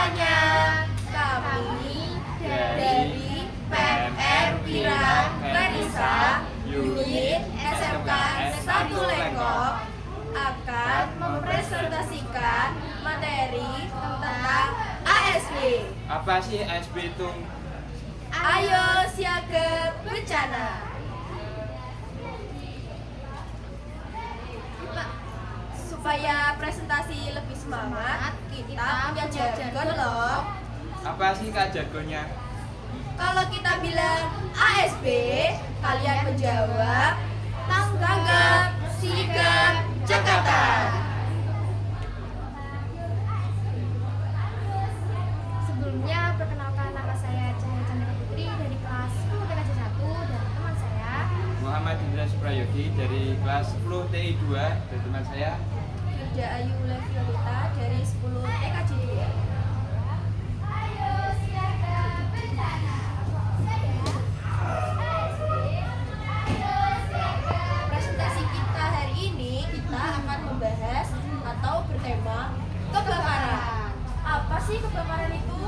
semuanya, kami dari PMR Wira Clarissa Unit SMK 1 Lengkok akan mempresentasikan materi tentang ASB. Apa sih ASB itu? Ayo siaga bencana. Supaya presentasi lebih semangat, kita punya jargon loh. Apa sih Kak jargonnya? Kalau kita bilang ASB, kalian menjawab tanggap, sigap, Jakarta. Sebelumnya, perkenalkan nama saya Cahaya Chandra Putri dari kelas 10 TKJ 1 dan teman saya Muhammad Indra Suprayodi dari kelas 10 TI 2 dan teman saya Firda Ayu Leviolita dari 10 TKJ 2. Presentasi kita hari ini kita akan membahas atau bertema kebakaran. Apa sih kebakaran itu?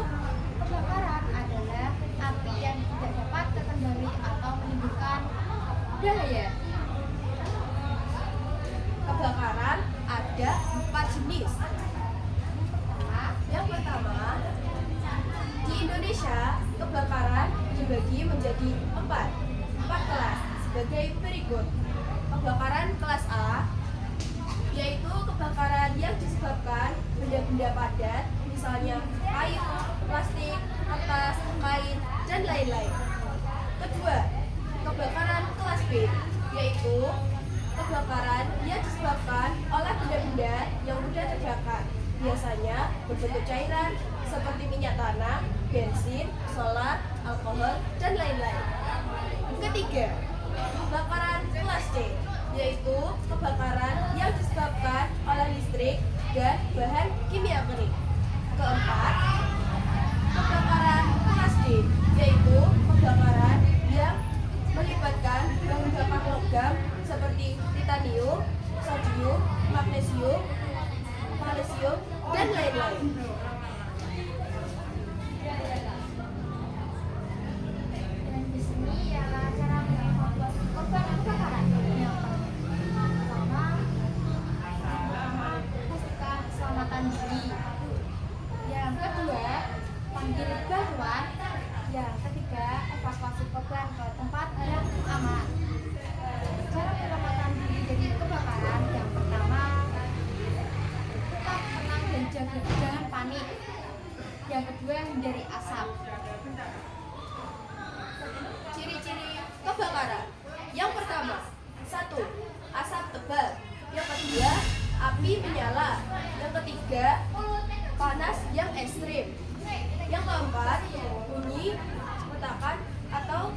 kebakaran adalah api yang tidak dapat terkendali atau menimbulkan bahaya. Kebakaran ada 4 jenis. Yang pertama, di Indonesia kebakaran dibagi menjadi 4 kelas sebagai berikut. Kebakaran kelas A yaitu kebakaran yang disebabkan benda-benda padat, misalnya kayu, plastik, kertas, kain, dan lain-lain. Kedua, kebakaran kelas B yaitu kebakaran yang disebabkan oleh benda-benda yang mudah terbakar, biasanya berbentuk cairan seperti minyak tanah, bensin, solar, alkohol, dan lain-lain. Ketiga, kebakaran kelas C yaitu kebakaran yang disebabkan oleh listrik dan bahan kimia kering. Keempat, kebakaran kelas D yaitu kebakaran yang melibatkan bahan bakar logam seperti titanium, sodium, magnesium, kalsium, dan lain-lain. Dan di sini ialah cara mengevakuasi korban kebakaran. Yang pertama, pastikan keselamatan diri. Yang kedua, panggil bantuan. Yang ketiga, evakuasi korban ke tempat yang aman. Cara penyelamatan diri dari kebakaran yang pertama, tetap tenang dan jangan panik. Yang kedua, hindari asap. Ciri-ciri kebakaran. Yang pertama, 1. Asap tebal. Yang kedua, api menyala. Yang ketiga, panas yang ekstrim. Yang keempat, bunyi ledakan atau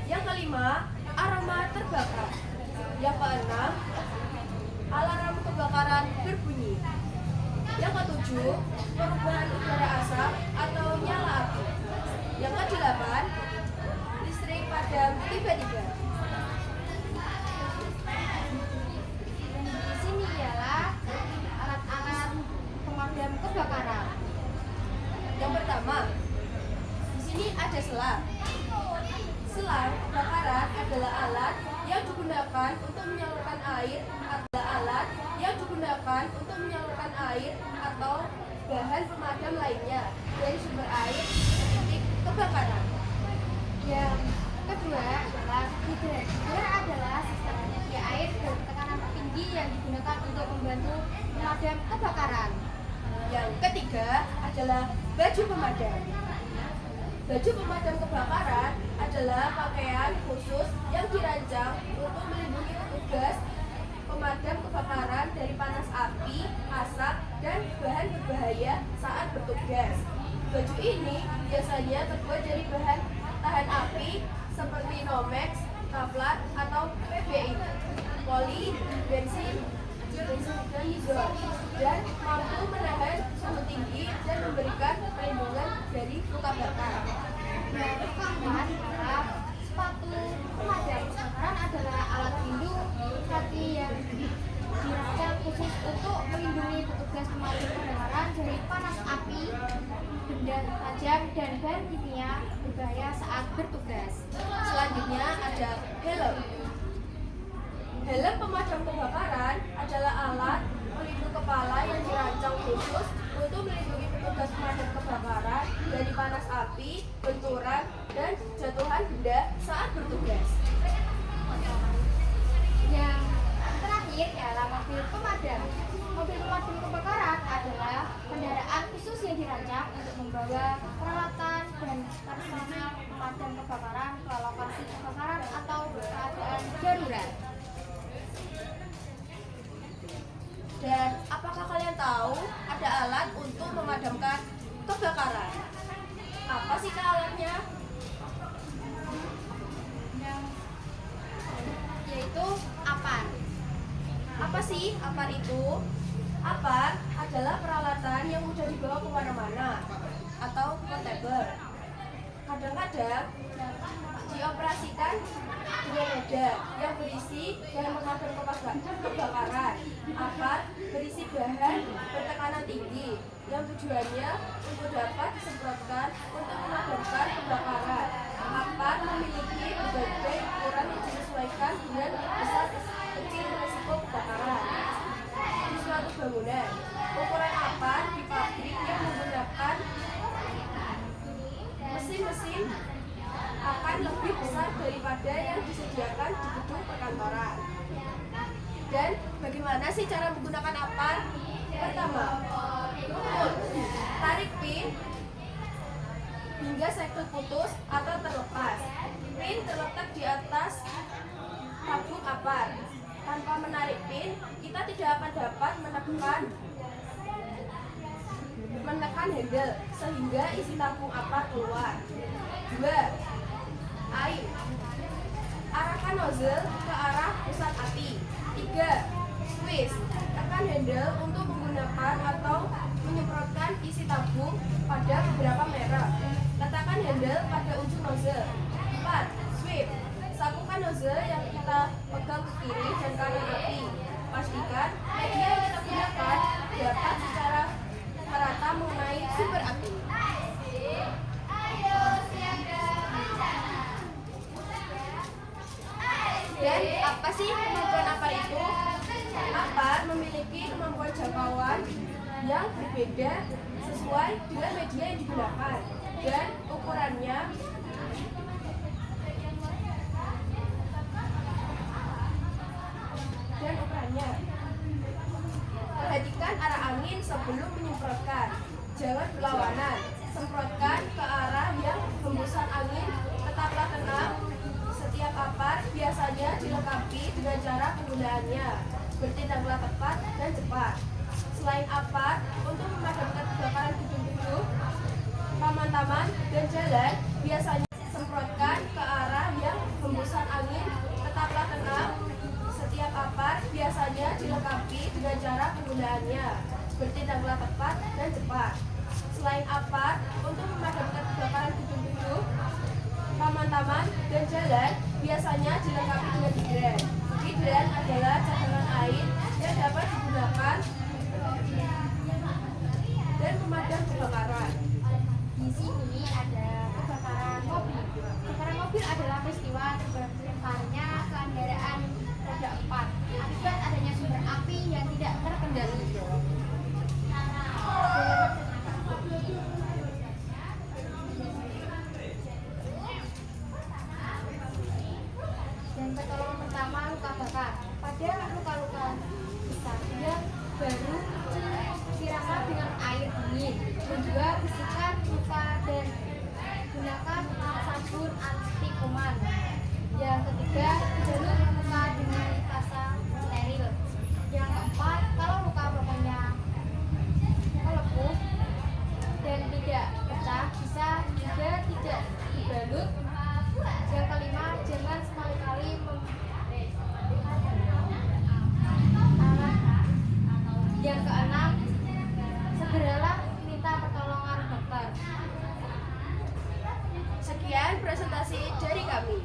yang kelima, aroma terbakar. Yang keenam, alarm kebakaran berbunyi. Yang ketujuh, perubahan udara asap atau nyala api. Yang kedelapan, listrik padam tiba-tiba. Dan di sini ialah alat-alat pemadam kebakaran. Yang pertama, di sini ada selang. Selang kebakaran adalah alat yang digunakan untuk menyalurkan air atau bahan pemadam lainnya dari sumber air ke titik kebakaran. Yang kedua adalah hidran. Hidran adalah sistem penyedia air dengan tekanan tinggi yang digunakan untuk membantu pemadam kebakaran. Yang ketiga adalah baju pemadam. Baju pemadam kebakaran adalah pakaian khusus yang dirancang untuk melindungi petugas pemadam kebakaran dari panas api, asap, dan bahan berbahaya saat bertugas. Baju ini biasanya terbuat dari bahan tahan api seperti Nomex, Kevlar, atau PBI, poli, bensin, dan hidrol, dan mampu menahan suhu tinggi dan memberikan perlindungan dari luka bakar. Yang keempat adalah sepatu pemadam kebakaran adalah alat pelindung kaki yang dirancang khusus untuk ada helm. Helm pemadam kebakaran adalah alat pelindung kepala yang dirancang khusus untuk melindungi petugas pemadam kebakaran dari panas api, benturan, dan jatuhan benda saat bertugas. Yang terakhir adalah mobil pemadam. Mobil pemadam kebakaran adalah kendaraan khusus yang dirancang untuk membawa peralatan dan personel pemadam kebakaran ke lokasi kebakaran atau keadaan darurat. Dan apakah kalian tahu ada alat untuk memadamkan kebakaran? Apa sih alatnya? Yaitu APAR. Apa sih APAR itu? APAR adalah peralatan yang mudah dibawa kemana-mana atau portable. Kadang-kadang dioperasikan dengan medan yang berisi bahan pemadam kebakaran. APAR berisi bahan bertekanan tinggi yang tujuannya untuk dapat disemprotkan untuk memadamkan kebakaran. APAR memiliki berbagai ukuran yang disesuaikan dengan besar kecil risiko kebakaran di suatu bangunan. Ukuran APAR di pabrik yang menggunakan mesin-mesin akan lebih besar daripada yang disediakan di gedung perkantoran. Dan bagaimana sih cara menggunakan APAR? Pertama, tarik pin hingga segel putus atau terlepas. Pin terletak di atas tabung APAR. Tanpa menarik pin, kita tidak akan dapat menekan handle sehingga isi tabung APAR keluar. 2. Air. Arahkan nozzle ke arah pusat api. 3. Squeeze. Tekan handle untuk menggunakan atau menyemprotkan isi tabung pada beberapa merek. Letakkan handle pada ujung nozzle. 4. Sweep. Sapukan nozzle yang kita pegang ke kiri dan kanan api. Pastikan media yang kita gunakan dapat secara merata mengenai sumber api. Dan apa sih kemampuan APAR itu? APAR memiliki kemampuan jangkauan yang berbeda sesuai dengan media yang digunakan dan ukurannya. Perhatikan arah angin sebelum menyemprotkan. Jangan berlawanan. Semprotkan ke arah yang hembusan angin. Tetaplah tenang. Setiap APAR biasanya dilengkapi dengan cara penggunaannya. Bertindaklah tepat dan cepat. Selain APAR, untuk memadamkan kebakaran gedung-gedung, taman-taman, dan jalan, biasanya semprotkan ke arah yang hembusan angin. Tetaplah tenang. Setiap APAR biasanya dilengkapi dengan cara penggunaannya. Bertindaklah tepat dan cepat. Selain APAR, untuk memadamkan kebakaran gedung-gedung, taman-taman, dan jalan, biasanya dilengkapi dengan hidran. Hidran adalah cadangan air yang dapat digunakan dan memadam kebakaran. Di sini ada kebakaran mobil. Kebakaran mobil adalah peristiwa terbakarnya kendaraan roda 4 akibat adanya sumber api yang tidak terkendali. Dan pertolongan pertama, luka bakar. Pada luka-luka besar yang baru siraman dengan air dingin dan juga bersihkan luka dan gunakan sabun anti kuman. Yang ketiga, balut luka dengan pasta steril. Yang keempat, kalau luka bapaknya melepuh dan tidak pecah, bisa juga tidak dibalut. Yang kelima, jangan sekali-kali Yang keenam, segeralah minta pertolongan dokter. Sekian presentasi dari kami.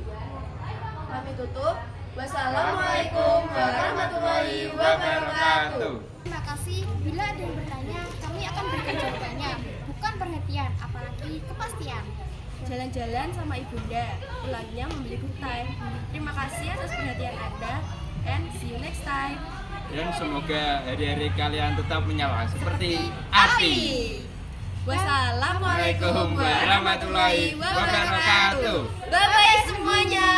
Kami tutup. Wassalamualaikum warahmatullahi wabarakatuh. Terima kasih. Bila ada yang bertanya, kami akan berikan jawabannya. Bukan perhatian, apalagi kepastian. jalan-jalan sama ibunda, pulangnya membeli good time. Terima kasih atas perhatian Anda, and see you next time. Dan semoga hari-hari kalian tetap menyala seperti api. Wassalamualaikum warahmatullahi wabarakatuh. Bye-bye semuanya.